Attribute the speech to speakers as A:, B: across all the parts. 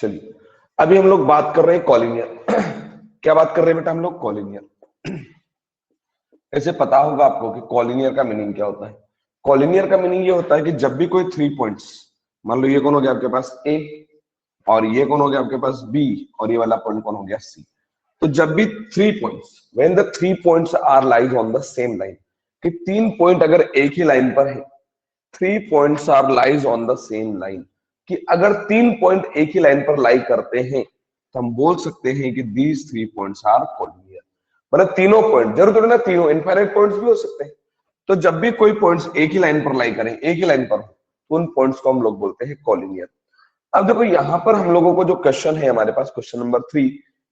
A: चलिए अभी हम लोग बात कर रहे हैं कॉलिनियर। क्या बात कर रहे हैं बेटा हम लोग? कॉलिनियर। ऐसे पता होगा आपको कि कॉलिनियर का मीनिंग क्या होता है। कॉलिनियर का मीनिंग ये होता है कि जब भी कोई 3 पॉइंट्स, मान लो ये कौन हो गया आपके पास ए, और ये कौन हो गया आपके पास बी, और ये वाला पॉइंट कौन हो गया सी। तो जब भी 3 points, when the 3 points are lies on the same line, कि 3 पॉइंट अगर एक ही लाइन पर है, 3 points are lies on the same line, कि अगर 3 पॉइंट एक ही लाइन पर लाई करते हैं तो हम बोल सकते हैं कि दीज 3 पॉइंट्स आर कॉलिनियर। मतलब तीनों पॉइंट, जरूर थोड़ी ना तीनों, इनफाइनाइट पॉइंट्स भी हो सकते हैं। तो जब भी कोई पॉइंट्स एक ही लाइन पर लाई करें, एक ही लाइन पर, तो उन पॉइंट्स को हम लोग बोलते हैं कॉलिनियर। अब देखो यहां पर हम लोगों को जो क्वेश्चन है हमारे पास, क्वेश्चन नंबर 3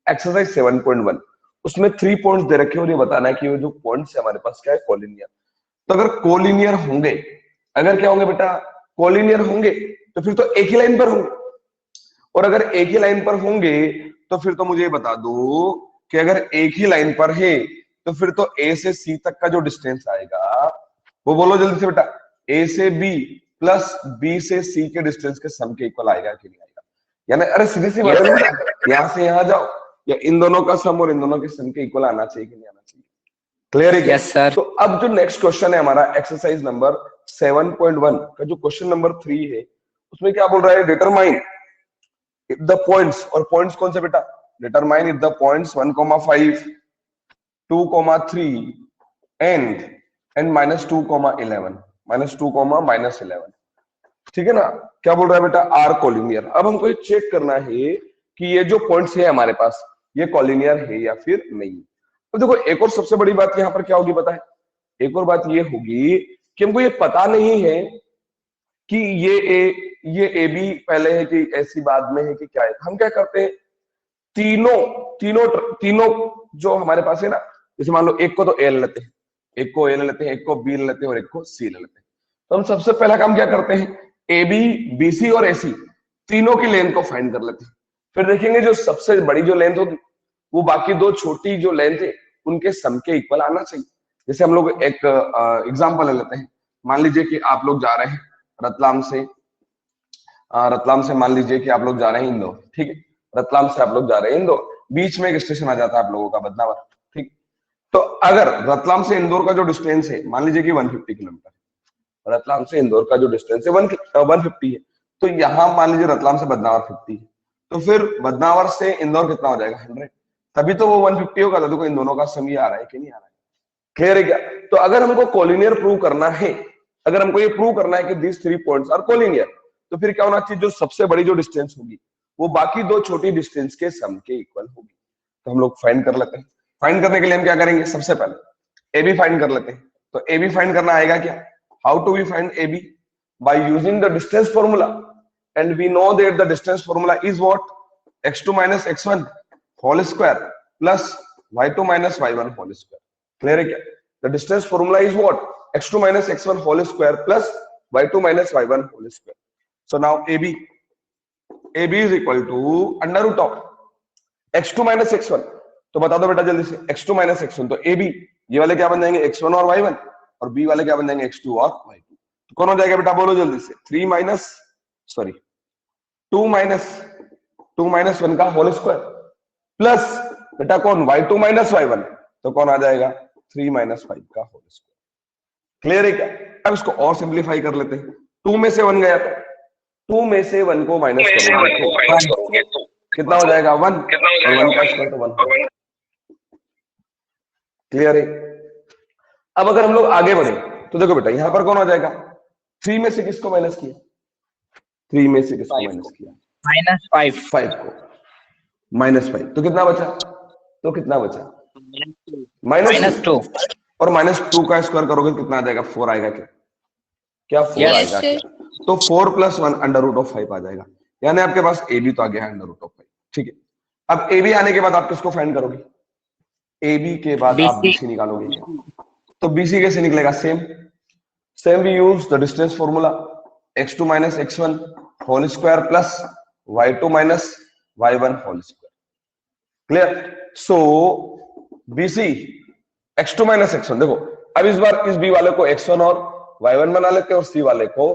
A: एक्सरसाइज 7.1, उसमें 3 पॉइंट्स दे रखे हैं और ये बताना है कि वो जो पॉइंट्स है हमारे पास क्या है, कॉलिनियर। तो अगर कोलिनियर होंगे, अगर क्या होंगे बेटा, कोलिनियर होंगे, तो फिर तो एक ही लाइन पर होंगे। और अगर एक ही लाइन पर होंगे तो फिर तो मुझे बता दो कि अगर एक ही लाइन पर है तो फिर तो ए से सी तक का जो डिस्टेंस आएगा, वो बोलो जल्दी से बेटा, ए से बी प्लस बी से सी के डिस्टेंस के सम के इक्वल आएगा कि नहीं आएगा? यानी अरे सीधी सी बात है, यहां से यहां जाओ, या इन दोनों का सम और इन दोनों के सम के इक्वल आना चाहिए कि नहीं आना चाहिए? क्लियर है क्या?
B: Yes sir.
A: तो अब जो नेक्स्ट क्वेश्चन है हमारा एक्सरसाइज नंबर 7.1 का जो क्वेश्चन नंबर 3 है, उसमें क्या बोल रहा है, डिटरमाइन द पॉइंट्स, और पॉइंट्स कौन से बेटा, determine if the points 1,5 2,3 and -2,11 -2, ठीक है ना? क्या बोल रहा है बेटा, आर कॉलिनियर। अब हमको ये चेक करना है कि ये जो पॉइंट्स है हमारे पास, ये कॉलिनियर है या फिर नहीं। तो देखो एक और सबसे बड़ी बात यहाँ पर क्या होगी पता है, एक और बात ये होगी कि हमको ये पता नहीं है कि ये ए बी पहले है कि ऐसी बाद में है कि क्या है। हम क्या करते हैं, तीनों तीनों तीनों जो हमारे पास है ना, जैसे मान लो एक को तो ए ले लेते हैं, एक को ए ले लेते हैं, एक को बी ले लेते हैं और एक को सी ले लेते हैं। तो हम सबसे पहला काम क्या करते हैं, ए बी, बी सी और ए सी तीनों की लेंथ को फाइंड कर लेते हैं। फिर देखेंगे जो सबसे बड़ी जो लेंथ होगी वो बाकी दो छोटी जो लेंथ है उनके सम के इक्वल आना चाहिए। जैसे हम लोग एक एग्जांपल ले लेते हैं, मान लीजिए कि आप लोग जा रहे हैं रतलाम से मान लीजिए कि आप लोग जा रहे हैं इंदौर, ठीक है, रतलाम से आप लोग जा रहे हैं इंदौर, बीच में एक स्टेशन आ जाता है आप लोगों का बदनावर, ठीक। तो अगर रतलाम से इंदौर का जो डिस्टेंस है मान लीजिए कि 150 किलोमीटर, रतलाम से इंदौर का जो डिस्टेंस है 150 है, तो यहाँ मान लीजिए रतलाम से बदनावर 50 है, तो फिर बदनावर से इंदौर कितना हो जाएगा, 100, तभी तो वो 150 होगा। देखो इन दोनों का सम ये आ रहा है कि नहीं आ रहा है, क्लियर है क्या? तो अगर हमको कोलिनियर प्रूव करना है, अगर हमको ये प्रूव करना है कि दिस 3 पॉइंट्स आर कोलिनियर, तो फिर क्या होना चाहिए, जो सबसे बड़ी जो डिस्टेंस होगी वो बाकी दो छोटी डिस्टेंस के सम के इक्वल होगी। तो हम लोग फाइंड कर लेते हैं। फाइंड करने के लिए हम क्या करेंगे, सबसे पहले ए बी फाइंड कर लेते हैं। तो ए बी फाइंड करना आएगा क्या, how to we find A B, by using the distance formula, and we know that the distance formula is what, x2 - x1 whole square plus y2 - y1 whole square. Clear है क्या? The distance formula is what, x2 - x1 whole square plus y2 - y1 whole square. So now AB is equal to under root of x2 - x1। तो बता दो बेटा जल्दी से, x2 - x1, तो AB ये वाले क्या बन जाएंगे, x1 और y1, और B वाले क्या बन जाएंगे, x2 और y2। तो कौन हो जाएगा बेटा, बोलो जल्दी से, 2 - 1 का होल स्क्वायर प्लस बेटा कौन, y2 - y1, तो कौन आ जाएगा, 3 - 5 का होल स्क्वायर। क्लियर है क्या? अब इसको और सिंप्लीफाई कर लेते हैं। 2 में से 1 गया तो 2 में से 1 को माइनस करोगे तो कितना हो जाएगा, 1, और 1 का स्क्वायर तो 1। क्लियर है? अब अगर हम लोग आगे बढ़े तो देखो बेटा यहां पर कौन आ जाएगा, 3 में से किसको माइनस किया, 3 में से किसको माइनस किया, -5 को, -5, तो कितना बचा, तो कितना बचा, -2, और -2 का स्क्वायर करोगे कितना आ जाएगा, 4 आएगा क्या, क्या 4 आएगा क्या? तो 4 + 1 अंडर रूट ऑफ 5 आ जाएगा। यानी आपके पास ए बी तो आ गया है अंडर रूट ऑफ 5, ठीक है। अब ए बी आने के बाद आप किसको फाइंड करोगे, ए बी के बाद आप बीसी निकालोगे, तो बीसी कैसे निकलेगा, same we use the distance formula, x2 - x1 whole square plus y2 - y1 whole square. Clear? So BC x2 - x1, देखो अब इस बार इस बी वाले को x1 और y1 बना लेते हैं और सी वाले को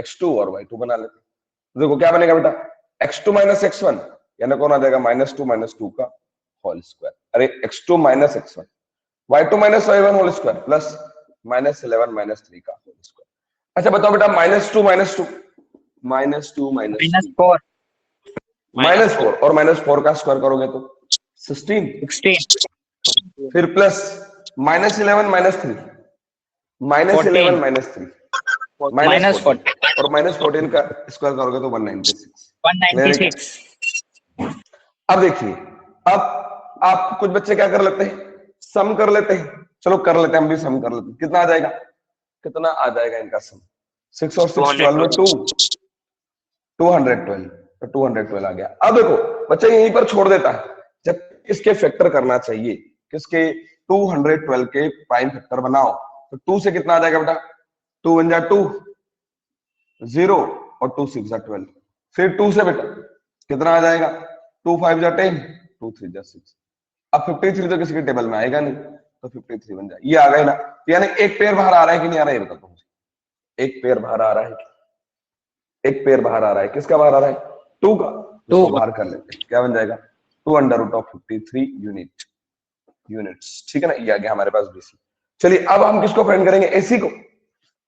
A: x2 और y2 बना लेते हैं। देखो क्या बनेगा बेटा, x2 माइनस x1 यानी कौन आ जाएगा -2 -2 का होल स्क्वायर, अरे x2 minus x1, y2 minus y1 whole square plus -11 -3 का होल स्क्वायर। अच्छा बताओ बेटा -2 -2 -2 -4 और -4 का स्क्वायर करोगे तो 16 फिर प्लस -11 -3 -11 -3 -14 और -14 का स्क्वायर करोगे तो 196। अब देखिए, अब आप कुछ बच्चे क्या कर लेते हैं, सम कर लेते हैं, चलो कर लेते हैं, हम भी सम कर लेते हैं। कितना आ जाएगा, कितना आ जाएगा इनका सम, 6 और 6 12 में 212, तो 212 आ गया। अब देखो बच्चा यहीं पर छोड़ देता है, जब इसके फैक्टर करना चाहिए, किसके 212 के प्राइम फैक्टर बनाओ, तो 2 से कितना आ जाएगा बेटा, 2 1 जा 2 0 और 2 6 जा 12, फिर 2 से बेटा कितना आ जाएगा, 2 5 जा 10 2 3 जा 6। अब 53 तो किसी के टेबल में आएगा नहीं, तो 53 बन जाए, ये आ गया ना। यानी एक पेयर बाहर आ रहा है कि नहीं आ रहा है, ये बताओ मुझे, एक पेयर बाहर आ रहा है, एक पेयर बाहर आ रहा है, किसका बाहर आ रहा है, 2 का, तो बाहर कर लेते हैं, क्या बन जाएगा 2√53 यूनिट्स, ठीक है ना, ये आ गया हमारे पास बीसी। चलिए अब हम किसको फाइंड करेंगे, एसी को,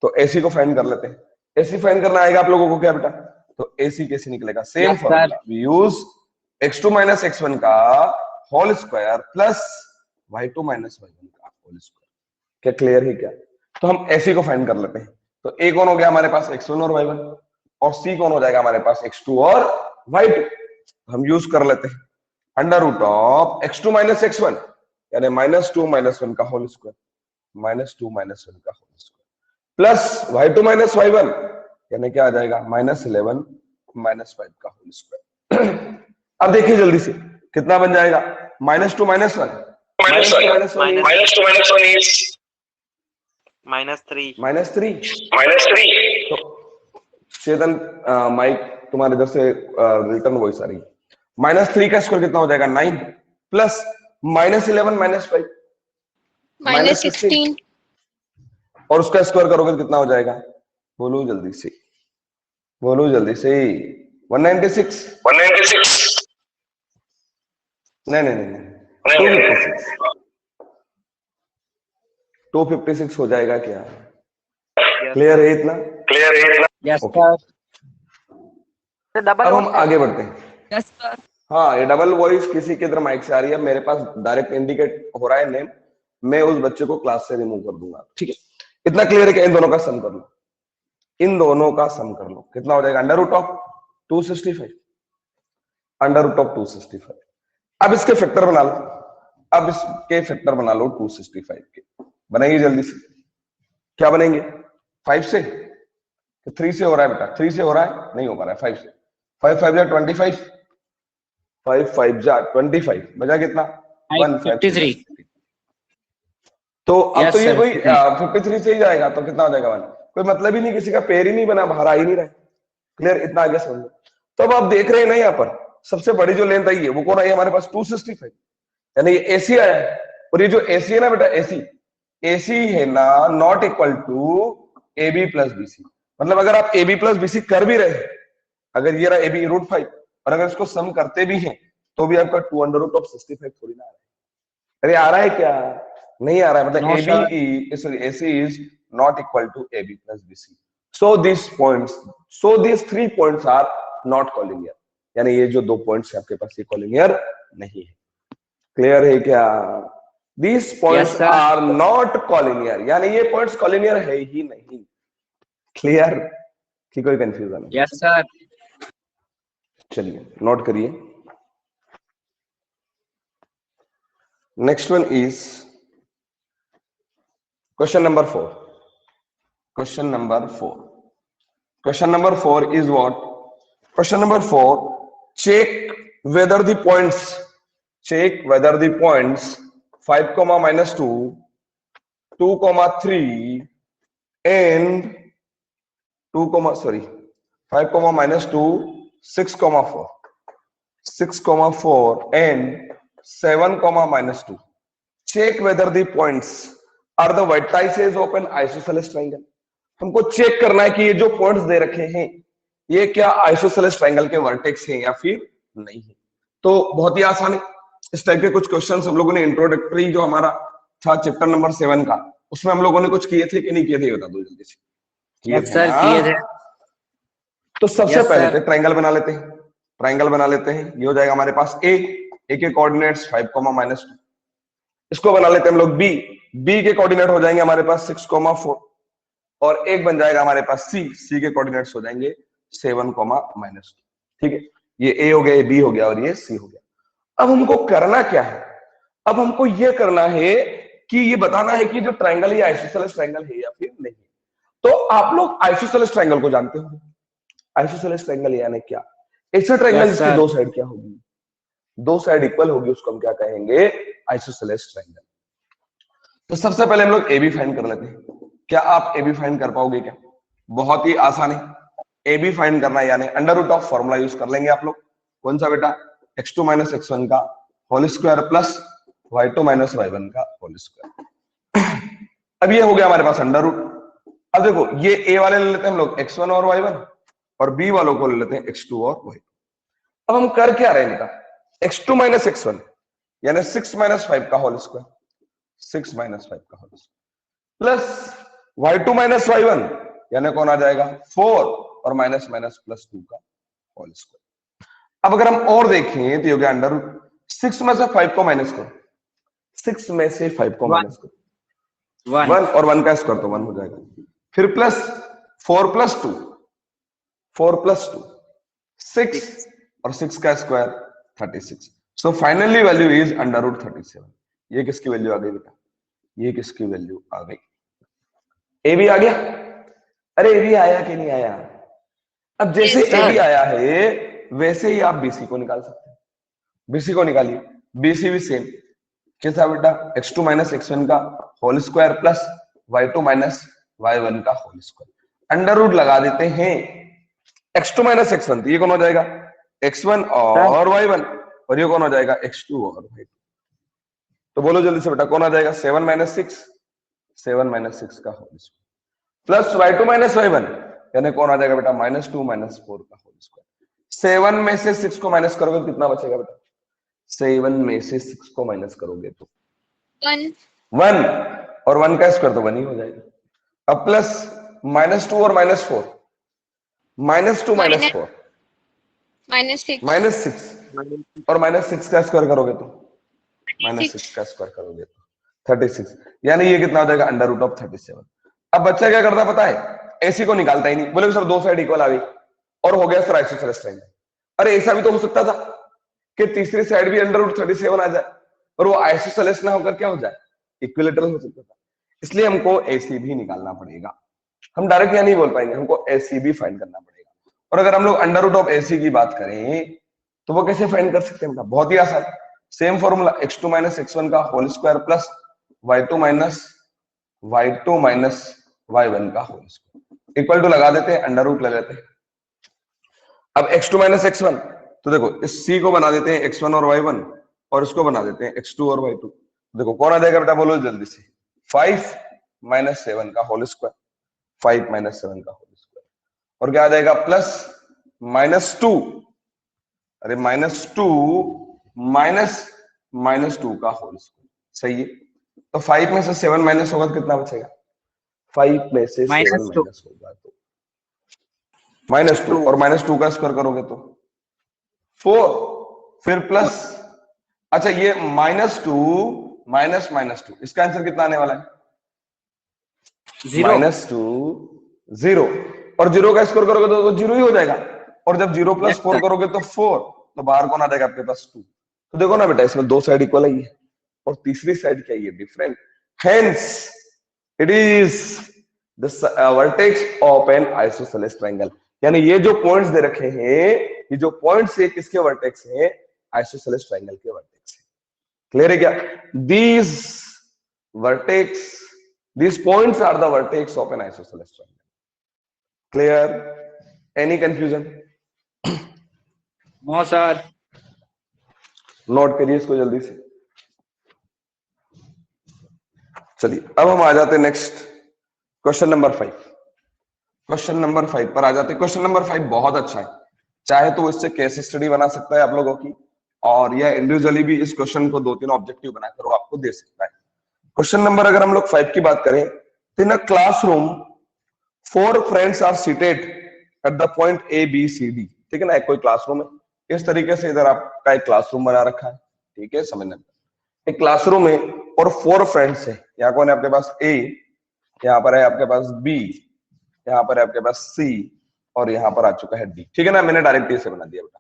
A: तो एसी को फाइंड कर लेते हैं। एसी फाइंड करना आएगा आप लोगों को क्या बेटा, तो एसी कैसे निकलेगा, same formula, we use x2 minus x1 का whole square plus y2 minus y1 का होल स्क्वायर। क्या क्लियर है क्या, तो हम एसी को फाइंड कर लेते हैं। तो ए कौन हो गया हमारे पास, x1 और y1, और सी कौन हो जाएगा हमारे पास, x2 और y2। हम यूज कर लेते हैं √x2 माइनस x1 यानी -2 -1 का होल स्क्वायर, -2 -1 का whole square plus y2 minus y1 यानी क्या आ जाएगा, -11 -5 का होल स्क्वायर। अब देखिए जल्दी से कितना बन जाएगा, -2 -1 -3 तो चेतन माइक तुम्हारे इधर से रिटर्न वॉइस आ रही है, -3 का स्क्वायर कितना हो जाएगा 9 प्लस -11 -5 -16 और उसका स्क्वायर करोगे तो कितना हो जाएगा, बोलो जल्दी से, बोलो जल्दी से, 196 नहीं 256 हो जाएगा क्या, क्लियर है इतना,
B: यस
A: सर।
B: डबल
A: अब हम आगे बढ़ते हैं,
B: यस सर।
A: हाँ ये डबल वॉइस किसी के इधर माइक से आ रही है, मेरे पास डायरेक्ट इंडिकेट हो रहा है नेम, मैं उस बच्चे को क्लास से रिमूव कर दूंगा, ठीक है। इतना क्लियर है कि इन दोनों का सम कर लो, इन दोनों का सम कर लो, कितना हो जाएगा, √265 √265। अब इसके फैक्टर बना लो, अब इसके फैक्टर बना लो 265 के, बनाइए जल्दी से, क्या बनेंगे, 5 से, 3 से हो रहा है बेटा, 3 से हो रहा है, नहीं हो पा रहा है, 5 से, 5 5 जा 25, 5 5 जा 25 बजा कितना, 153। तो अब तो ये कोई 53 से ही जाएगा, तो कितना हो जाएगा 1, कोई मतलब ही नहीं, किसी का पेयर ही नहीं बना, बाहर आ ही नहीं रहा, क्लियर, इतना आगे समझो। तो अब आप देख रहे हैं ना, यहाँ पर सबसे बड़ी जो लेंथ आई है वो कौन आई है हमारे पास, 265, यानी ये एसी आया है, और ये जो एसी है ना बेटा, एसी है ना not equal to AB plus BC, मतलब अगर आप AB प्लस BC कर भी रहे, अगर ये रहा AB √5 और अगर इसको सम करते भी हैं तो भी आपका 2/65 थोड़ी ना आ रहा है, अरे आ रहा है क्या, नहीं आ रहा है, मतलब AC is not equal to AB plus BC, so these 3 points are not collinear, यानी ये जो 2 पॉइंट्स है आपके पास ये collinear नहीं है, क्लियर है क्या, these points are not collinear, यानी ये पॉइंट्स collinear है ही नहीं, क्लियर कि कोई कंफ्यूजन,
B: यस सर।
A: चलिए नोट करिए, next one is question number 4, question number 4 is what, question number 4, check whether the points 5 comma -2 2 comma 3 and 5 comma -2 6 comma 4 and 7 comma -2, check whether the points are the vertices of an isosceles triangle। हमको check करना है कि ये जो points दे रखे हैं ये क्या आइसोसेलेस ट्रायंगल के वर्टेक्स हैं या फिर नहीं है। तो बहुत ही आसान है। इस टाइप के कुछ क्वेश्चंस हम लोगों ने इंट्रोडक्टरी जो हमारा था चैप्टर नंबर 7 का, उसमें हम लोगों ने कुछ किए थे कि नहीं किए थे, बता दो जल्दी से। किए
B: यस
A: थे
B: सर,
A: ना?
B: किए थे।
A: तो सबसे
B: यस
A: पहले
B: सर।
A: ट्रायंगल बना लेते हैं। ट्रायंगल बना लेते हैं। ये हो जाएगा हमारे पास ए के कोऑर्डिनेट्स 5, -2। इसको बना लेते हैं हम लोग बी। बी के कोऑर्डिनेट हो जाएंगे हमारे पास 6, 4। और एक बन जाएगा हमारे पास सी के कोऑर्डिनेट्स हो जाएंगे 7, -2। ठीक है, ये ए हो गया, ये बी हो गया और ये सी हो गया। अब हमको करना क्या है? अब हमको ये करना है कि ये बताना है कि जो ट्रायंगल है आइसोसेलेस ट्रायंगल है या फिर नहीं। तो आप लोग आइसोसेलेस ट्रायंगल को जानते हो। आइसोसेलेस ट्रायंगल यानी क्या? ऐसे ट्रायंगल
B: यस
A: जिसकी
B: सर।
A: दो साइड क्या होगी, दो साइड इक्वल होगी, उसको हम क्या कहेंगे? Isosceles triangle. तो सबसे पहले हम लोग ए बी फाइंड कर लेते हैं। क्या आप ए बी फाइंड कर पाओगे क्या? बहुत ही आसान है। ए बी फाइंड करना यानी under root of formula use कर लेंगे आप लोग। कौन सा बेटा? x2 - x1 का whole square plus y2 - y1 का होल स्क्वायर। अब ये हो गया हमारे पास अंडर रूट। अब देखो, ये ए वाले ले लेते हैं हम लोग x1 और y1, और बी वालों को ले लेते हैं x2 और y2। अब हम कर क्या रहे हैं बेटा? x2 - x1 यानी 6 - 5 का होल स्क्वायर, 6 - 5 का whole square plus y2 - y1 यानी कौन आ जाएगा? 4 और माइनस माइनस प्लस 2 का होल स्क्वायर। अब अगर हम और देखें तो ये हो गया अंडर रूट। 6 में से 5 को माइनस करो, 6 में से 5 को माइनस करो, 1 और 1 का स्क्वायर तो 1 हो जाएगा। फिर प्लस 4 + 2, 4 + 2 6 और 6 का square 36। So finally value is under root 37। ये किसकी वैल्यू आ गई बेटा? ये किसकी वैल्यू आ गई? ए भी आ गया। अरे ए भी आया कि नहीं आया? अब जैसे
B: यस
A: ए भी
B: सर।
A: आया है वैसे ही आप बीसी को निकाल सकते हैं। बीसी को निकालिए। बीसी भी सेम कैसा बेटा? x2 - x1 का whole square plus y2 - y1 का होल स्क्वायर। अंडर रूट लगा देते हैं। x2 - x1 तो ये कौन हो जाएगा? x1
B: सर
A: और y1, और ये कौन हो जाएगा? x2 और y2। तो बोलो जल्दी से बेटा, कौन आ जाएगा? 7 - 6, 7 - 6 का whole square plus y2 - y1 यानी कौन आ जाएगा बेटा? -2 - 4 का होल स्क्वायर। 7 में से 6 को माइनस करोगे तो कितना बचेगा बेटा? 7 में से 6 को माइनस करोगे तो 1, और 1 का स्क्वायर तो 1 ही हो जाएगा। अब प्लस -2 और -4, -2 - 4 -6, और -6 का स्क्वायर करोगे तो -6 का स्क्वायर करोगे तो 36। यानी ये कितना हो जाएगा? Under root of 37। अब बच्चा क्या करता पता है? ऐसी को निकालता ही नहीं, बोले सर दो साइड इक्वल आ गई और हो गया सर आइसोसेलेस ट्रायंगल। अरे ऐसा भी तो हो सकता था कि तीसरी साइड भी अंडर रूट 37 आ जाए और वो आइसोसेलेस ना होकर क्या हो जाए? इक्विलेटरल हो सकता था। इसलिए हमको एसी भी निकालना पड़ेगा। हम डायरेक्ट यहां नहीं बोल पाएंगे, हमको एसी भी फाइंड करना पड़ेगा। और अगर हम लोग अंडर रूट ऑफ एसी की बात करें तो वो कैसे फाइंड कर सकते हैं? बहुत ही आसान, सेम फॉर्मूला x2 - x1 का whole square plus y2 - y1 का होल स्क्वायर इक्वल टू लगा देते हैं, अंडर रूट ले लेते हैं। अब x2 - x1 तो देखो इस c को बना देते हैं x1 और y1, और इसको बना देते हैं x2 और y2। देखो कौन आ जाएगा बेटा? बोलो जल्दी से। 5 - 7 का होल स्क्वायर, 5 - 7 का होल स्क्वायर, और क्या आ जाएगा? प्लस -2, अरे -2 माइनस 2 का होल स्क्वायर। सही है। तो 5 में से 7 माइनस होगा तो कितना बचेगा? 5 में से 7
B: -2
A: माइनस होगा तो -2, और -2 का स्क्वायर करोगे तो 4, फिर प्लस, अच्छा ये -2 -2, इसका आंसर कितना आने वाला है?
B: 0।
A: -2 0, और 0 का स्क्वायर करोगे तो 0 ही हो जाएगा। और जब 0
B: यस
A: + 4
B: सर।
A: करोगे तो 4, तो बाहर कौन आ जाएगा आपके पास? 2। तो देखो ना बेटा, इसमें दो साइड इक्वल है और तीसरी साइड क्या है? Different. Hence it is the vertex of N isosceles triangle. यानी ये जो पॉइंट्स दे रखे हैं, ये जो पॉइंट्स है किसके वर्टेक्स है? आइसोसेलेस ट्रायंगल के वर्टेक्स है। क्लियर है क्या? These vertex, these points are the vertex of an isosceles triangle. Clear? Any confusion?
B: No sir.
A: Note करिए इसको जल्दी से। चलिए अब हम आ जाते हैं next question number 5। Question number 5 पर आ जाते हैं। क्वेश्चन नंबर 5 बहुत अच्छा है, चाहे तो इससे केस स्टडी बना सकता है आप लोगों की, और या इंडिविजुअली भी इस क्वेश्चन को 2-3 ऑब्जेक्टिव बनाकर वो आपको दे सकता है। क्वेश्चन नंबर अगर हम लोग 5 की बात करें, in a classroom 4 friends are seated at the point A B C D. ठीक है ना, एक कोई क्लासरूम है, इस तरीके से इधर आपका एक क्लासरूम बना रखा है। ठीक है, समझना, एक क्लासरूम है और 4 फ्रेंड्स है। यहाँ कौन है आपके पास? ए, यहाँ पर है आपके पास बी, यहाँ पर है आपके पास सी, और यहाँ पर आ चुका है डी। ठीक है ना, मैंने डायरेक्ट ए से बना दिया बेटा।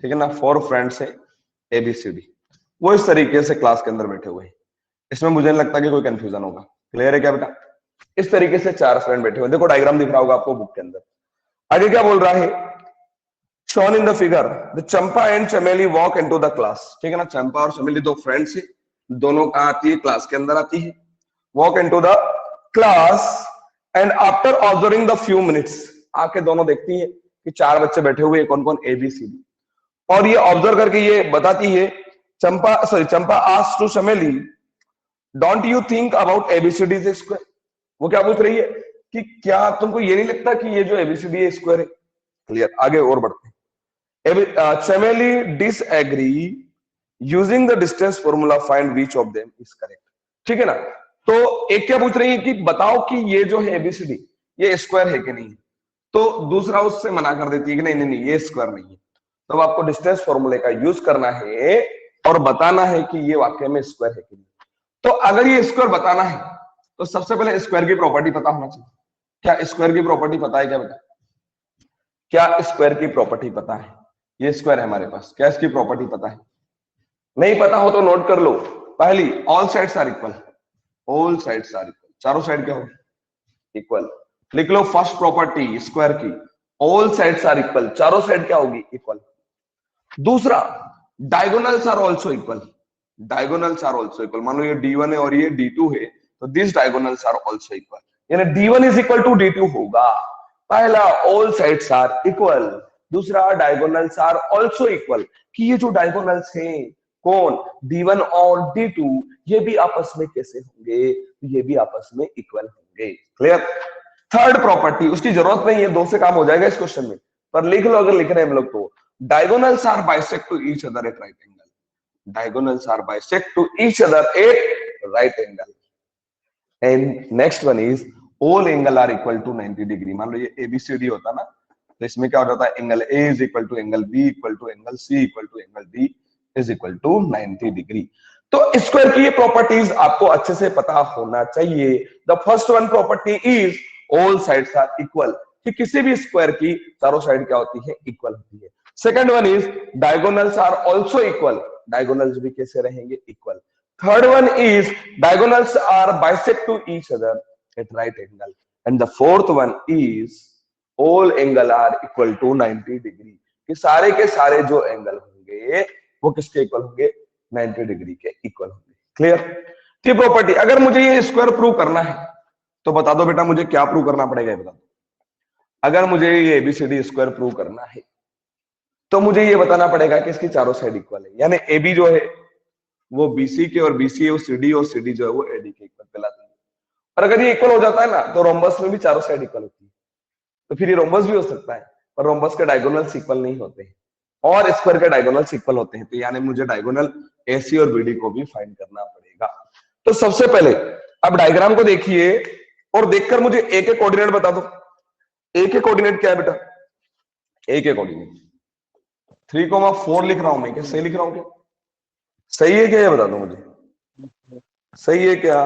A: ठीक है ना, 4 फ्रेंड्स है ए बी सी डी, वो इस तरीके से क्लास के अंदर बैठे हुए हैं। इसमें मुझे नहीं लगता कि कोई कंफ्यूजन होगा। क्लियर है क्या बेटा? इस तरीके से 4 फ्रेंड बैठे हुए, देखो डायग्राम दिख रहा होगा आपको बुक के अंदर। आगे क्या बोल रहा है? Shown in the figure the Champa and Chameli walk into the class. ठीक है ना, चंपा और चमेली 2 फ्रेंड्स है, दोनों कहां आती है? क्लास के अंदर आती है। Walk into the class and after observing the few minutes, आके दोनों देखती है कि 4 बच्चे बैठे हुए, कौन कौन? A B C D. और ये ऑब्जर्व करके ये बताती है, Champa asked to Chameli don't you think about ABCD is square. वो क्या पूछ रही है कि क्या तुमको ये नहीं लगता कि ये जो एबीसीडी है स्क्वायर है? क्लियर, आगे और बढ़ते हैं। चमेली disagree using the distance formula find which of them is correct. ठीक है ना, तो एक क्या पूछ रही है कि बताओ कि ये जो है एबीसीडी ये स्क्वायर है कि नहीं, तो दूसरा उससे मना कर देती है कि नहीं नहीं नहीं ये स्क्वायर नहीं है। तो आपको डिस्टेंस फॉर्मूले का यूज करना है और बताना है कि ये वाकई में स्क्वायर है कि नहीं। तो अगर ये स्क्वायर बताना है तो सबसे पहले स्क्वायर की प्रॉपर्टी पता होना चाहिए। क्या स्क्वायर की प्रॉपर्टी पता है क्या बेटा? क्या स्क्वायर की प्रॉपर्टी पता है? ये स्क्वायर है हमारे पास, क्या इसकी प्रॉपर्टी पता है? नहीं पता हो तो नोट कर लो। पहली, all sides are equal, all sides are equal, चारों साइड क्या होगी? इक्वल। लिख लो फर्स्ट प्रॉपर्टी स्क्वायर की, ऑल साइड्स आर इक्वल, चारों साइड क्या होगी? इक्वल। दूसरा, diagonals are also equal, diagonals are also equal. मान लो ये D1 है और ये D2 है, तो this diagonals are also equal, यानी D1 is equal to D2 होगा। पहला, ऑल साइड्स आर इक्वल, दूसरा, डायगोनल्स आर आल्सो इक्वल, कि ये जो डायगोनल्स हैं कौन? D1 और D2, ये भी आपस में कैसे होंगे? ये भी आपस में इक्वल होंगे। क्लियर? थर्ड प्रॉपर्टी, उसकी जरूरत नहीं है, 2 से काम हो जाएगा इस क्वेश्चन में, पर लिख लो अगर लिख रहे हैं हम लोग तो, diagonals are bisect to each other at right angle, diagonals are bisect to each other at right angle, and next one is all angle are equal to 90 degree। मान लो ये ABCD होता ना, तो इसमें क्या हो जाता है? Angle A is equal to angle B equal to angle C equal to angle D is equal to 90 degree। तो स्क्वायर की ये प्रॉपर्टीज आपको अच्छे से पता होना चाहिए। The first one property is all sides are equal, कि किसी भी स्क्वायर की चारों साइड क्या होती है? इक्वल होती है। Second one is diagonals are also equal, diagonals भी कैसे रहेंगे? Equal. Third one is diagonals are bisect to each other at right angle, and the fourth one is all angle are equal to 90 degree, कि सारे के सारे जो angle होंगे वो किसके इक्वल होंगे? 90 डिग्री के इक्वल होंगे। क्लियर? की प्रॉपर्टी, अगर मुझे ये स्क्वायर प्रूव करना है तो बता दो बेटा मुझे क्या प्रूव करना पड़ेगा, बता दो। अगर मुझे ये एबीसीडी स्क्वायर प्रूव करना है तो मुझे ये बताना पड़ेगा कि इसकी चारों साइड इक्वल है, यानी AB जो है वो BC के और BC और CD और CD जो है वो AD के इक्वल कहलाती है। और अगर ये इक्वल हो जाता है ना तो रोम्बस में भी चारों साइड इक्वल होती है, तो फिर ये रोम्बस भी हो सकता है, पर रोम्बस के डायगोनल्स इक्वल नहीं होते हैं और स्क्वायर के डायगोनल्स इक्वल होते हैं, तो यानी मुझे डायगोनल AC और BD को भी फाइंड करना पड़ेगा। तो सबसे पहले अब डायग्राम को देखिए और देखकर मुझे A के कोऑर्डिनेट बता दो। A के कोऑर्डिनेट क्या है बेटा? A के कोऑर्डिनेट 3,4 लिख रहा हूं मैं, क्या सही लिख रहा हूं? क्या सही है क्या ये बता दो मुझे, सही है क्या?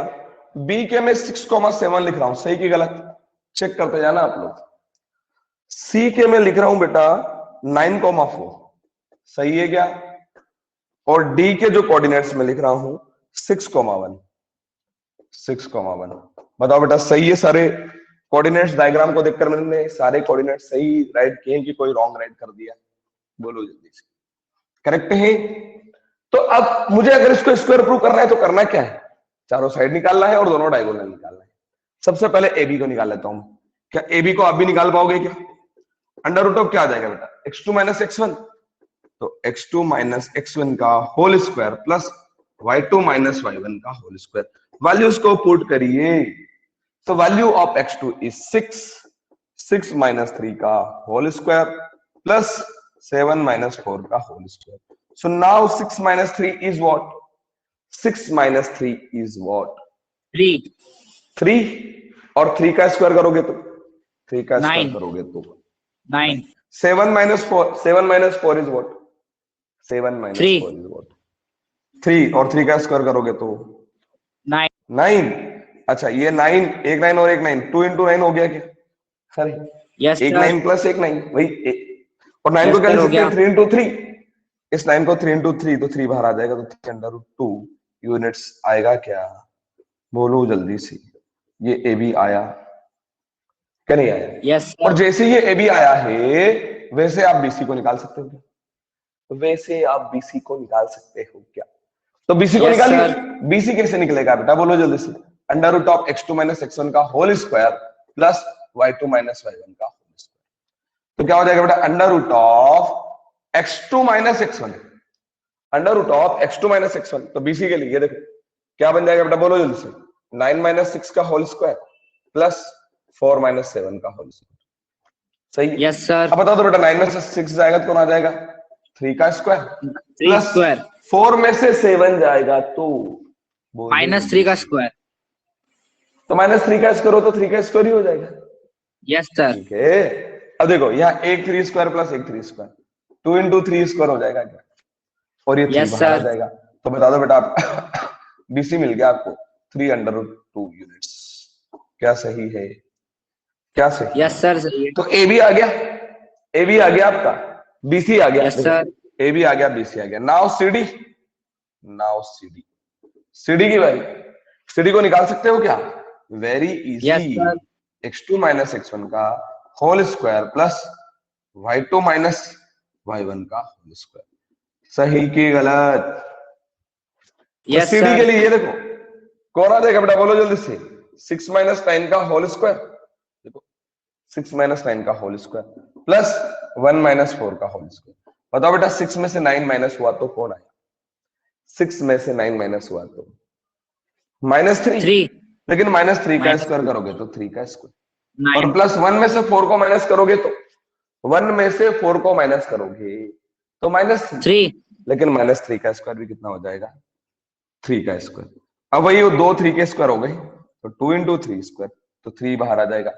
A: B के मैं 6,7 लिख रहा हूं, सही की गलत चेक करते जाना आप लोग। C के मैं लिख रहा हूं बेटा 9,4, सही है क्या? और D के जो कोऑर्डिनेट्स में लिख रहा हूं 6,1, 6,1। बताओ बेटा सही है सारे कोऑर्डिनेट्स? डायग्राम को देखकर मैंने सारे कोऑर्डिनेट्स सही राइट किए कि कोई रॉन्ग राइट कर दिया? बोलो जल्दी से, करेक्ट है? तो अब मुझे अगर इसको स्क्वायर प्रूव करना है तो करना क्या है? चारों साइड निकालना है और दोनों डायगोनल निकालना है। सबसे पहले AB को निकाल लेता हूं। क्या AB को आप भी निकाल पाओगे क्या? अंडर रूट ऑफ क्या आ जाएगा बेटा? x2 माइनस x1, तो x2 माइनस x1 का whole square plus y2 minus y1 का होल स्क्वायर। वैल्यूज को पुट करिए, तो value of x2 is 6, 6 minus 3 का होल स्क्वायर प्लस 7 माइनस 4 का whole square. So now 6 minus 3 is what? 6 minus 3 is what?
B: 3.
A: 3. और 3 का square करोगे तो 3 का स्क्वायर
B: 9.
A: करोगे तो
B: 9.
A: 7 minus 4. 7 minus 4 is what? 7 minus
B: 3.
A: 4 is what? 3. और 3 का स्क्वायर करोगे तो
B: 9.
A: 9. अच्छा ये 9, एक 9 और एक 9, 2 into 9 हो गया क्या? सर
B: यस
A: एक
B: सर.
A: 9 प्लस एक 9 वही और 9 को
B: Yes,
A: क्या लिख
B: sir, हो
A: सकते हैं?
B: गया.
A: 3 into 3. इस 9 को 3 into 3 तो 3 बाहर आ जाएगा, तो 3 अंडर रूट 2 यूनिट्स आएगा क्या? बोलो जल्दी से. ये ए बी आया क्या? नहीं आया?
B: यस
A: और
B: सर.
A: जैसे ये ए बी आया है वैसे आप बीसी को निकाल सकते हो क्या? वैसे आप बीसी को निकाल सकते हो क्या? तो बीसी को
B: Yes,
A: निकालिए.
B: sir.
A: बीसी कैसे निकलेगा बेटा? बोलो जल्दी से. Under root of x2 minus x1 का whole square plus y2 minus y1 का होल स्क्वायर. तो क्या हो जाएगा बेटा? Under root of x2 minus x1. Under root of x2 minus x1. तो बीसी के लिए देखो क्या बन जाएगा बेटा? बोलो जल्दी से. 9 माइनस 6 का होल स्क्वायर प्लस 4 माइनस 7 का होल स्क्वायर. सही है?
B: Yes sir.
A: अब बता दो बेटा 9 में से 6 जाएगा तो कौन आ जाएगा? 3 का स्क्वायर
B: 3
A: प्लस
B: स्क्वायर
A: 4 में से 7 जाएगा तो
B: माइनस 3 का स्क्वायर.
A: तो माइनस 3 का स्क्वायर हो तो 3 का स्क्वायर ही हो जाएगा.
B: Yes sir.
A: ठीक है. अब देखो यहाँ एक 3 स्क्वायर प्लस एक 3 स्क्वायर 2 into 3 स्क्वायर हो जाएगा क्या? और ये 3
B: Yes,
A: बाहर आ
B: sir.
A: जाएगा. तो बता दो बेटा आप बीसी मिल गया आपको 3 अंडर रूट 2 यूनिट्स. क्या सही है? क्या सही?
B: Yes sir. सही है.
A: तो ए बी आ गया. ए बी आ गया आपका. बीसी आ गया.
B: Yes sir.
A: ए बी आ गया, बीसी आ गया. Now CD. Now CD. CD की बारी. सीडी को निकाल सकते हो क्या? Very
B: Yes,
A: easy.
B: sir.
A: x2 minus x1 का whole square plus y2 minus y1 का होल स्क्वायर. सही की गलत?
B: Yes,
A: CD
B: sir.
A: के लिए ये देखो कौन आ जाएगा बेटा? बोलो जल्दी से. 6 माइनस 9 का होल स्क्वायर. देखो 6 माइनस 9 का होल स्क्वायर प्लस 1 माइनस 4 का होल स्क्वायर. बताओ बेटा 6 में से 9 माइनस हुआ तो कौन आया? 6 में से 9 माइनस हुआ तो माइनस 3.
B: 3.
A: लेकिन माइनस 3 का
B: Minus
A: स्क्वायर करोगे तो 3 का स्क्वायर.
B: 9.
A: और प्लस 1 में से 4 को माइनस करोगे तो 1 में से 4 को माइनस करोगे तो माइनस
B: 3.
A: लेकिन माइनस 3 का स्क्वायर भी कितना हो जाएगा? 3 का स्क्वायर. अब वही वो 2 3 के स्क्वायर हो गए तो 2 into 3 स्क्वायर तो 3 बाहर आ जाएगा.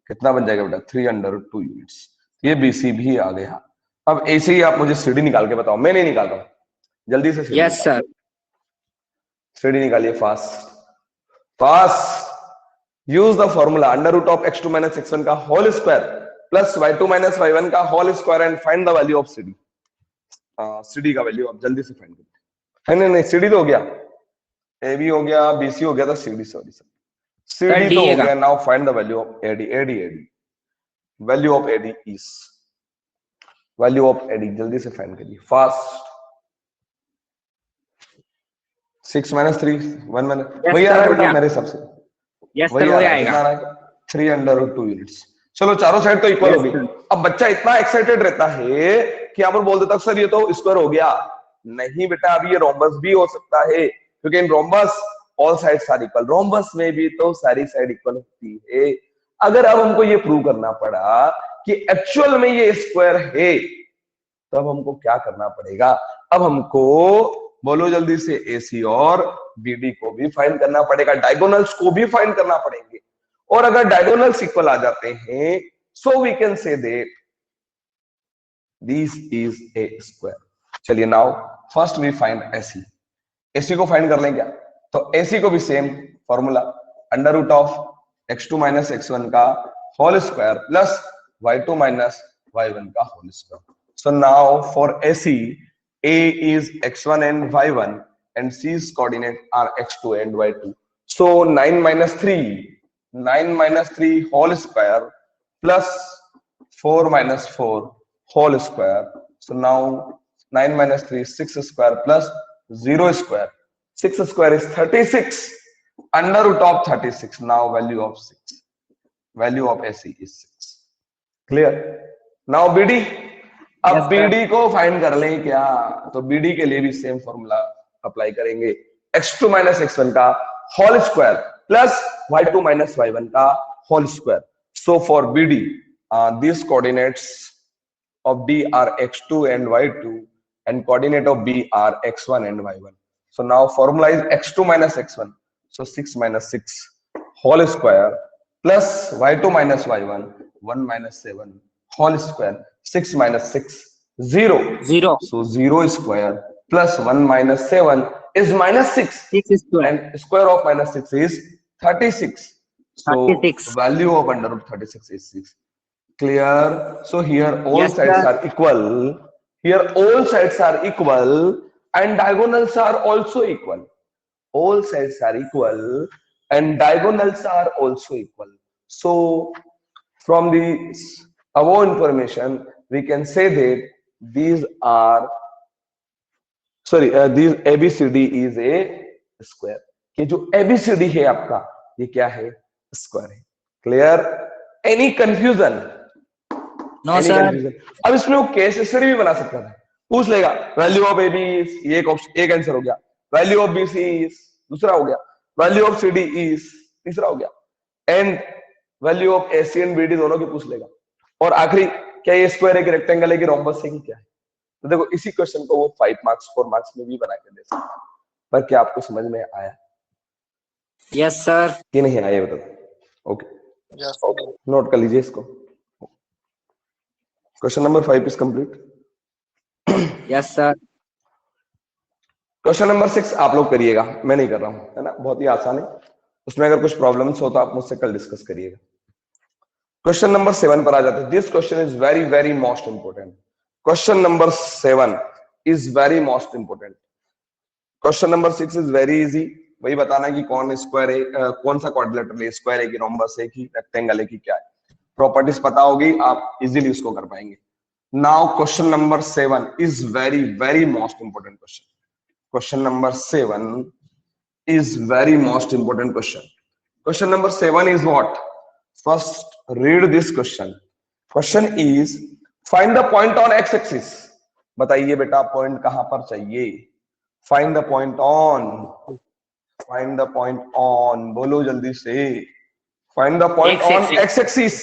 A: कितना बन जाएगा बेटा? 3 अंडर रूट 2 यूनिट्स. ये बीसी भी आ गया. अब ऐसे ही आप मुझे सीडी निकाल के बताओ. मैं नहीं निकाल रहा हूं, जल्दी से सीडी.
B: Yes, sir.
A: सीडी निकालिए fast fast. Use the formula under root of x2 minus x1 का whole square plus y2 minus y1 का whole square and find the value of CD. CD का वैल्यू आप जल्दी से find करो. नहीं CD तो हो गया, ए बी हो गया, बीसी हो गया, तो सीडी सॉरी सर सीडी तो हो गया. Now find the value of AD. AD value of AD is value of AD. जल्दी से फाइंड करिए फास्ट. 6 माइनस 3 1 माइनस वही आ रहा है बेटा मेरे हिसाब से.
B: Yes, sir. वही आएगा.
A: 3 अंडर रूट 2 यूनिट्स. चलो चारों साइड तो इक्वल होगी. अब बच्चा इतना एक्साइटेड रहता है कि यहाँ पर बोल देता सर ये तो स्क्वायर हो गया. नहीं बेटा, अभी ये रोम्बस भी हो सकता है क्योंकि in rhombus all sides are equal. Rhombus में भी तो सारी साइड इक्वल होती है. अगर अब हमको ये प्रूव करना पड़ा कि एक्चुअल में ये स्क्वायर है तो अब हमको क्या करना पड़ेगा? अब हमको बोलो जल्दी से एसी और बीडी को भी फाइंड करना पड़ेगा, डायगोनल्स को भी फाइंड करना पड़ेंगे. और अगर डायगोनल्स इक्वल आ जाते हैं so we can say that this is a square. चलिए now first we find AC. AC को फाइंड कर लें क्या? तो एसी को भी same formula under root of x2 minus x1 का whole square plus y2 minus y1 का whole square. So now for AC A is x1 and y1 and C's coordinate are x2 and y2. So 9 minus 3 whole square plus 4 minus 4 whole square. So now 9 minus 3 6 square plus 0 square. 6 square is 36 under root of 36. Now value of 6. Value of AC is 6. Clear? Now BD. अब BD को find कर लें क्या? तो BD के लिए भी same formula apply करेंगे. x2 माइनस x1 का whole square plus y2 minus y1 का whole square. So for BD these coordinates of D are x2 and y2 and coordinate of B are x1 and y1. So now formula is x2 minus x1. So 6 minus 6 whole square plus y2 minus y1 1 minus 7 whole square 6 minus 6 0.
B: 0.
A: So 0 square plus 1 minus 7 is minus 6.
B: 6 square.
A: And square of minus 6 is 36. So
B: 36.
A: value of under root 36 is 6. Clear? So here all
B: Yes,
A: sides
B: sir.
A: are equal. Here all sides are equal and diagonals are also equal. All sides are equal and diagonals are also equal. So from the above information, we can say that these are these ABCD is a square. कि जो ABCD है आपका ये क्या है? Square है. Clear? Any confusion?
B: No sir.
A: अब इसमें वो केस स्टडी भी बना सकता था. पूछ लेगा value of A B is, ये एक आंसर हो गया. Value of B C is दूसरा हो गया. Value of C D is तीसरा हो गया. And value of A C and B D दोनों की पूछ लेगा. और आखिरी क्या ये स्क्वायर है कि रेक्टेंगल है कि रोम्बस है कि क्या है. तो देखो इसी क्वेश्चन को वो 5 मार्क्स 4 मार्क्स में भी बना के दे सकता है. पर क्या आपको समझ में आया?
B: Yes sir.
A: कि नहीं आया बताओ. ओके, नोट कर लीजिए इसको. Question number 5 is complete.
B: Yes sir.
A: Question number 6 आप लोग करिएगा, मैं नहीं कर रहा हूं, है ना. बहुत ही आसान है. उसमें अगर कुछ प्रॉब्लम्स हो तो आप मुझसे कल डिस्कस करिएगा. क्वेश्चन नंबर 7 पर आ जाते हैं. This question is very very most important. Question number 7 is very most important. Question number 6 is very easy. वही बताना कि कौन स्क्वायर है, कौन सा क्वाड्रिलेटरल है, स्क्वायर है कि रोम्बस है कि रेक्टेंगल है कि क्या है. प्रॉपर्टीज पता होगी, आप इजीली उसको कर पाएंगे. Now question number 7 is very very most important question. Question number 7 is very most important question. Question number 7 is what? First read this question. Question is find the point on x-axis. बताइए बेटा point कहां पर चाहिए? Find the point on. Find the point on. बोलो जल्दी से. Find the point on x-axis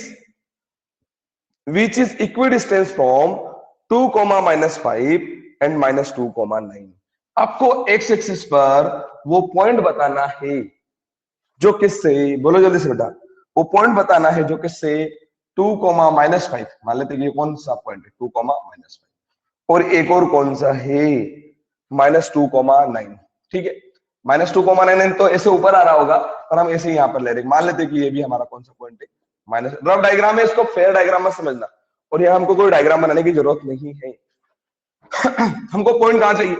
A: which is equidistant from 2, -5 and -2, 9. आपको x axis पर वो पॉइंट बताना है जो किससे, बोलो जल्दी से बेटा, वो पॉइंट बताना है जो किससे 2, -5. मान लेते हैं ये कौन सा पॉइंट है 2, -5 और एक और कौन सा है -2, 9. ठीक है, -2, 9 तो ऐसे ऊपर आ रहा होगा पर हम ऐसे यहाँ पर ले रहे हैं. मान लेते हैं कि ये भी हमारा कौन सा पॉइंट है माइनस. रफ डायग्राम है, इसको फेयर डायग्राम में समझना. और यहाँ हमको कोई डायग्राम बनाने की जरूरत नहीं है. हमको पॉइंट कहाँ चाहिए?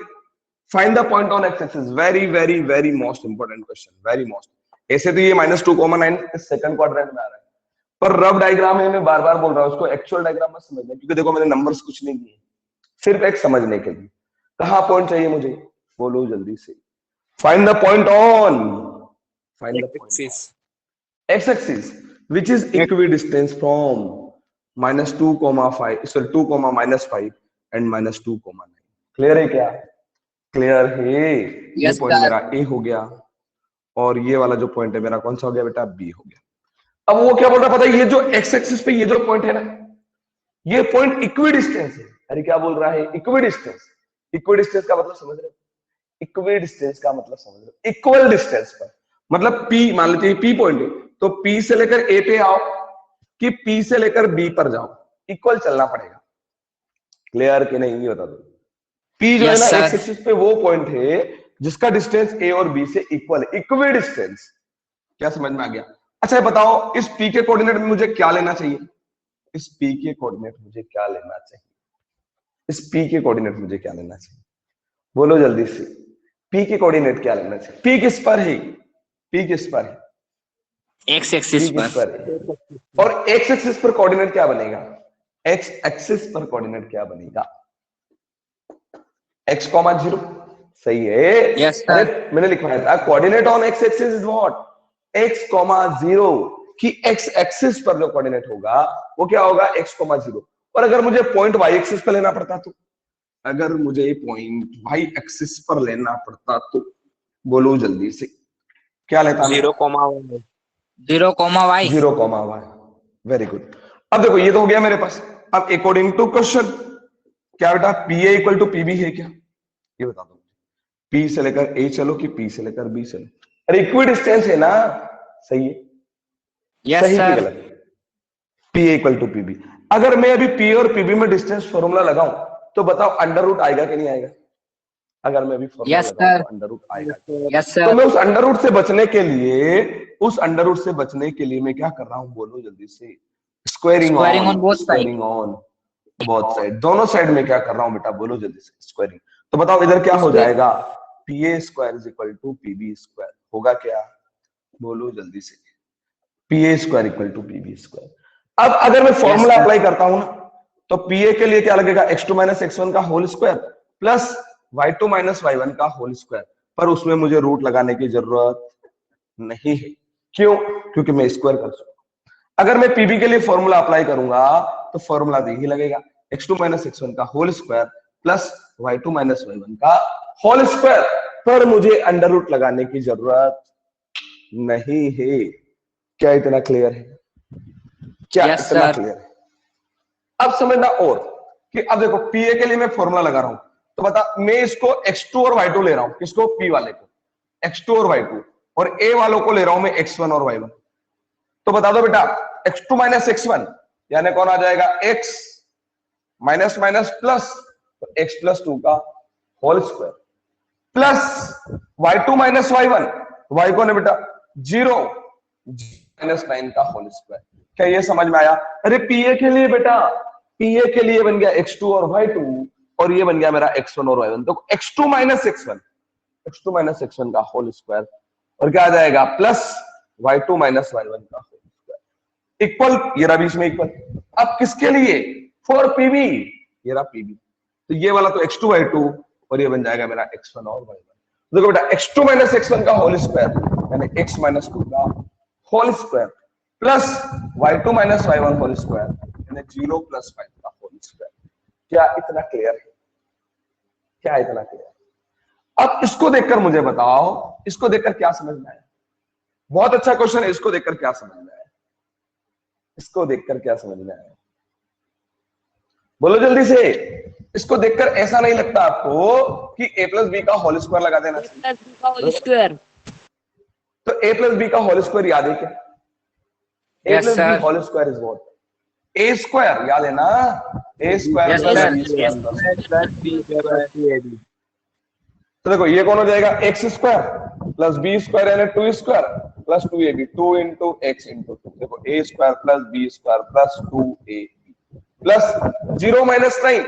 A: Find the point on x-axis. Very very very most important question. Very most. ऐसे तो ये -2, 9 सेकंड क्वाड्रेंट में आ रहा है, पर रफ डायग्राम है, मैं बार बार बोल रहा हूँ उसको एक्चुअल डायग्राम में समझना, क्योंकि देखो मैंने नंबर्स कुछ नहीं दिए, सिर्फ एक समझने के लिए. कहाँ पॉइंट चाहिए मुझे? बोलो जल्दी से. Find the point on. Find the point on x-axis which is equidistant from -2, 5 sorry 2, -5 and -2, 9. Clear है क्या? क्लियर है. ये पॉइंट मेरा ए हो गया और ये वाला जो पॉइंट है मेरा कौन सा हो गया बेटा? बी हो गया. अब वो क्या बोल रहा है पता है? ये जो एक्स एक्सिस पे ये जो पॉइंट है ना, ये पॉइंट इक्विडिस्टेंस है. अरे क्या बोल रहा है? इक्विडिस्टेंस. इक्विडिस्टेंस का मतलब समझ रहे हो? इक्विडिस्टेंस का मतलब समझ रहे हो? इक्वल डिस्टेंस पर, मतलब पी मान लेते हैं पी पॉइंट है, तो पी से लेकर ए पे आओ कि पी से लेकर बी पर जाओ, इक्वल चलना पड़ेगा. क्लियर कि नहीं ये बता दो. P जो है ना एक्स एक्सिस पे वो पॉइंट है जिसका डिस्टेंस A और B से इक्वल है, इक्वी डिस्टेंस. क्या समझ में आ गया? अच्छा बताओ इस P के कोऑर्डिनेट में मुझे क्या लेना चाहिए? इस P के कोऑर्डिनेट मुझे क्या लेना चाहिए? इस P के कोऑर्डिनेट मुझे क्या लेना चाहिए? बोलो जल्दी से. P के कोऑर्डिनेट क्या लेना चाहिए? P किस पर है? P किस पर है?
B: एक्स एक्सिस पर.
A: और एक्स एक्सिस पर कोऑर्डिनेट क्या बनेगा? एक्स एक्सिस पर कोऑर्डिनेट क्या बनेगा? x, 0. सही है.
B: yes,
A: अरे मैंने लिखवाया था coordinate on x axis is what? x, 0. कि x एक्सिस पर जो कोऑर्डिनेट होगा वो क्या होगा? x, 0. और अगर मुझे पॉइंट y एक्सिस पर लेना पड़ता तो, अगर मुझे पॉइंट y एक्सिस पर लेना पड़ता तो बोलो जल्दी से क्या लेता?
B: 0, y.
A: 0, y. Very good. अब देखो ये तो हो गया मेरे पास। अब अकॉर्डिंग टू क्वेश्चन क्या बेटा P A equal to PB है क्या, ये बता दो। पी से लेकर ए चलो कि पी से लेकर बी चलो, अरे इक्वी डिस्टेंस है ना, सही है।
B: यस
A: सही कि
B: सर।
A: गलत? P A equal to PB. अगर मैं अभी पी और पीबी में डिस्टेंस फॉर्मूला लगाऊं तो बताओ अंडर रूट आएगा कि नहीं आएगा? अगर मैं अभी फॉर्मूला
B: यस
A: लगाऊं
B: सर।
A: तो अंडर रूट आएगा।
B: यस
A: तो
B: सर।
A: मैं उस अंडर रूट से बचने के लिए, उस अंडर रूट से बचने के लिए मैं क्या कर रहा हूं, बोलो जल्दी से। Squaring
B: squaring on
A: on,
B: both side.
A: Squaring on both side, दोनों साइड में क्या कर रहा हूं बेटा, बोलो जल्दी से, स्क्वायरिंग। तो बताओ इधर क्या हो जाएगा, P A square is equal to PB square, होगा क्या, बोलो जल्दी से। P A square equal to PB square. अब अगर मैं फॉर्मूला अप्लाई करता हूं ना, तो पी ए के लिए क्या लगेगा, x2 माइनस x1 का whole square plus y2 minus y1 का होल स्क्वायर। पर उसमें मुझे रूट लगाने की जरूरत नहीं है, क्यों, क्योंकि मैं स्क्वायर कर सकता हूं। अगर मैं पीबी के लिए फॉर्मूला अप्लाई करूंगा तो फॉर्मूला तो यही लगेगा, x2 माइनस x1 का whole square plus y2 minus y1 का होल स्क्वायर। पर मुझे अंडर रूट लगाने की जरूरत नहीं है। क्या इतना क्लियर है? क्या इतना क्लियर है? अब समझना और कि अब देखो पीए के लिए मैं फॉर्मूला लगा रहा हूं, तो बता मैं इसको x2 और y2 ले रहा हूं, किसको, पी वाले को, x2 और y2, और ए वालों को ले रहा हूं मैं x1 और y1। तो बता दो बेटा x2 माइनस x1 यानी कौन आ जाएगा, x माइनस माइनस प्लस, तो x प्लस 2 का whole square plus y2 minus y1, y को ने बेटा 0 माइनस 9 का होल स्क्वायर। क्या ये समझ में आया? अरे पीए के लिए बेटा, पीए के लिए बन गया x2 और y2, और ये बन गया मेरा x1 और y1। तो x2 minus x1, x2 minus x1 का होल स्क्वायर, और क्या आ जाएगा प्लस y2 माइनस y1 का होल स्क्वायर इक्वल, ये रहा बीच में इक्वल। अब किसके लिए, फॉर पीबी, ये रहा पीबी। तो ये वाला तो x2 y2, और ये बन जाएगा मेरा x1 और y1। देखो बेटा x2 माइनस x1 का होल स्क्वायर यानी x माइनस 2 का whole square plus y2 minus y1 whole square यानी 0 प्लस 5 का होल स्क्वायर। क्या इतना क्लियर है? क्या इतना क्लियर? अब इसको देखकर मुझे बताओ, इसको देखकर क्या समझ में आया? बहुत अच्छा क्वेश्चन है, इसको देखकर क्या समझ में आया? इसको देखकर क्या समझ में आया, बोलो जल्दी से। इसको देखकर ऐसा नहीं लगता आपको कि a प्लस बी का होल स्क्वायर लगा देना चाहिए? तो a प्लस बी का होल स्क्वायर याद है क्या? a plus B whole square is what, a square, याद है ना, a square plus b square. तो देखो ये कौन हो जाएगा, x square plus b square यानी 2 square plus 2ab, 2 into x into 2। देखो a square plus b square plus 2ab plus 0 minus 9,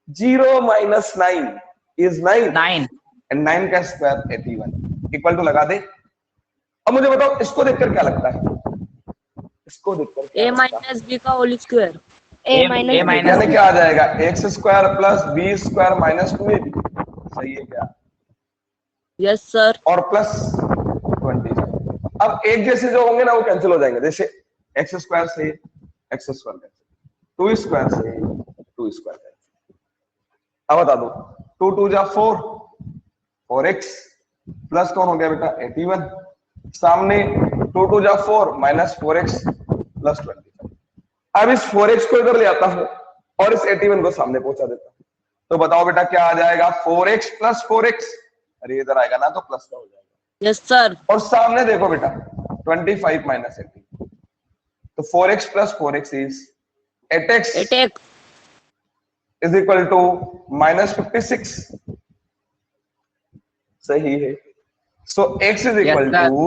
A: 0 minus 9 is 9 and 9 का स्क्वायर 81 इक्वल टू लगा दे। अब मुझे बताओ इसको देखकर क्या लगता है, इसको देखकर
C: a माइनस बी का होल स्क्वायर,
B: a माइनस
A: यानी क्या आ जाएगा, x square plus b square minus 2ab, सही है क्या?
C: Yes sir.
A: और प्लस 20। अब एक जैसे जो होंगे ना वो कैंसिल हो जाएंगे, जैसे x स्क्वायर से x स्क्वायर कैंसिल, 2 स्क्वायर से 2 स्क्वायर कैंसिल। अब बता दो 2 2 जा 4, 4x प्लस कौन हो गया बेटा 81, सामने 2 2 जा 4 माइनस 4x प्लस 25। अब इस 4x को इधर ले आता हूं और इस 81 को सामने पहुंचा देता हूं, तो बताओ बेटा क्या आ जाएगा, 4x प्लस 4x, अरे इधर आएगा ना तो प्लस का हो जाएगा।
C: Yes sir.
A: और सामने देखो बेटा 25 माइनस 18, तो 4x plus 4x is 8x is equal to minus 56, सही है। सो x is equal to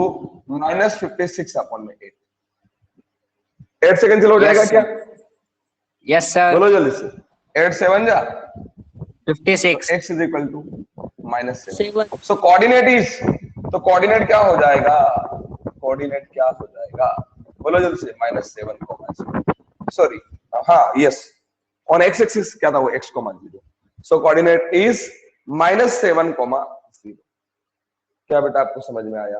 A: minus 56 upon में 8। 8 से कैंसिल हो जाएगा क्या?
B: Yes sir.
A: बोलो जल्दी से, 8 7 जा
B: 56,
A: x is equal to minus 7। So coordinate is, तो कोऑर्डिनेट क्या हो जाएगा, कोऑर्डिनेट क्या हो जाएगा, बोलो जल्दी से, माइनस 7, सॉरी हाँ यस, ऑन x एक्सिस क्या था वो, x, 0। So coordinate is -7, 0। क्या बेटा आपको समझ में आया?